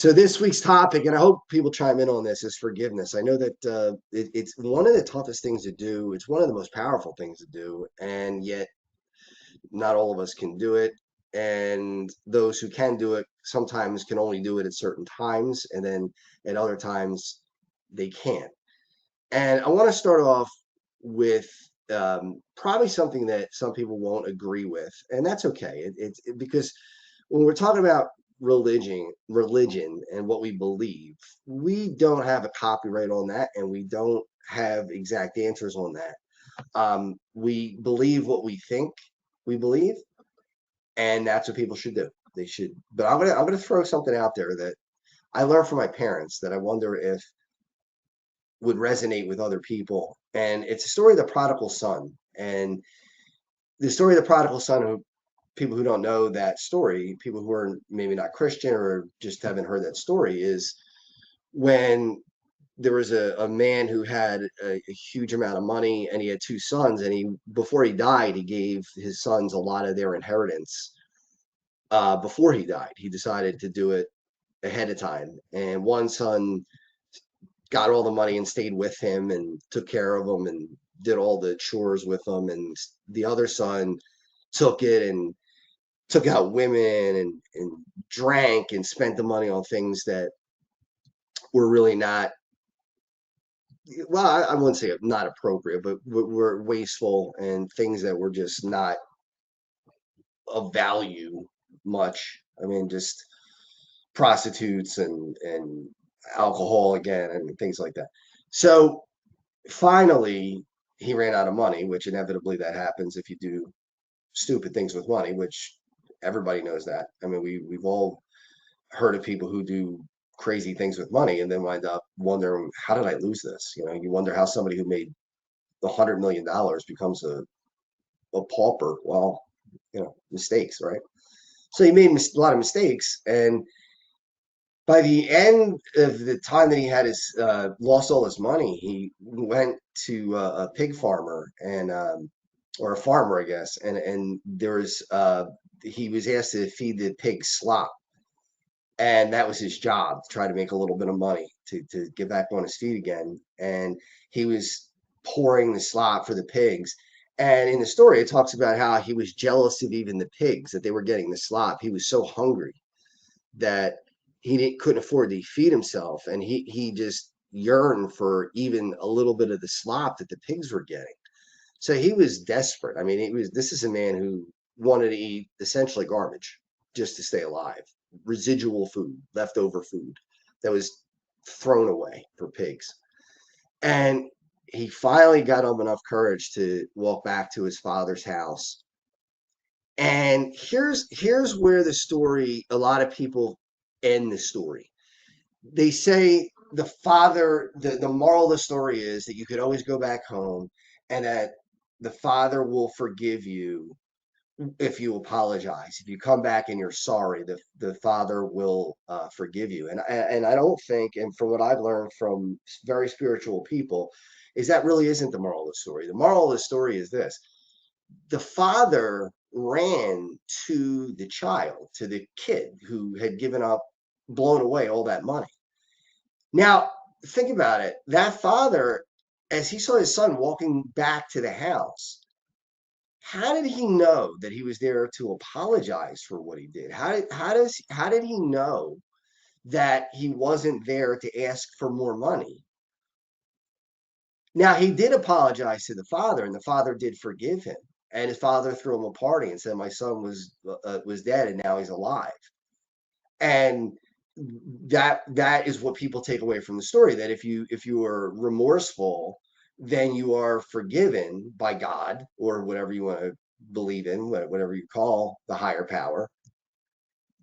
So this week's topic, and I hope people chime in on this, is forgiveness. I know that it's one of the toughest things to do. It's one of the most powerful things to do, and yet not all of us can do it. And those who can do it sometimes can only do it at certain times, and then at other times they can't. And I want to start off with probably something that some people won't agree with, and that's okay. Because when we're talking about religion, and what we believe, we don't have a copyright on that, and we don't have exact answers on that. We believe what we think we believe, and that's what people should do. They should. But I'm gonna throw something out there that I learned from my parents that I wonder if would resonate with other people. And it's a story of the prodigal son. And the story of the prodigal son, who people who don't know that story, people who are maybe not Christian or just haven't heard that story, is when there was a man who had a huge amount of money, and he had two sons, and he, before he died, he gave his sons a lot of their inheritance. Before he died, he decided to do it ahead of time. And one son got all the money and stayed with him and took care of him and did all the chores with him. And the other son took it and took out women and drank and spent the money on things that were really not, well, I wouldn't say not appropriate, but were wasteful, and things that were just not of value much. I mean, just prostitutes and alcohol again and things like that. So finally, he ran out of money, which inevitably that happens if you do stupid things with money, which everybody knows that. I mean, we've all heard of people who do crazy things with money and then wind up wondering, how did I lose this? You wonder how somebody who made $100 million becomes a pauper. Well, mistakes, right? So he made a lot of mistakes, and by the end of the time that he had his lost all his money, he went to a pig farmer, and or a farmer, I guess, and there was he was asked to feed the pig slop, and that was his job, to try to make a little bit of money to get back on his feet again. And he was pouring the slop for the pigs. And in the story, it talks about how he was jealous of even the pigs, that they were getting the slop. He was so hungry that couldn't afford to feed himself, and he just yearned for even a little bit of the slop that the pigs were getting. So he was desperate. I mean, this is a man who wanted to eat essentially garbage just to stay alive, residual food, leftover food that was thrown away for pigs. And he finally got up enough courage to walk back to his father's house. And here's where the story, a lot of people end the story. They say the moral of the story is that you could always go back home, and that the father will forgive you if you apologize. If you come back and you're sorry, the father will forgive you. And I don't think, and from what I've learned from very spiritual people, is that really isn't the moral of the story. The moral of the story is this: the father ran to the child, to the kid who had given up, blown away all that money. Now, think about it. That father, as he saw his son walking back to the house, how did he know that he was there to apologize for what he did? How did he know that he wasn't there to ask for more money? Now, he did apologize to the father, and the father did forgive him. And his father threw him a party and said, "My son was dead, and now he's alive." And that is what people take away from the story, that if you are remorseful, then you are forgiven by God, or whatever you want to believe in, whatever you call the higher power.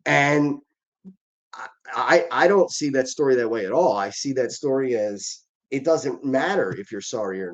And I don't see that story that way at all. I see that story as, it doesn't matter if you're sorry or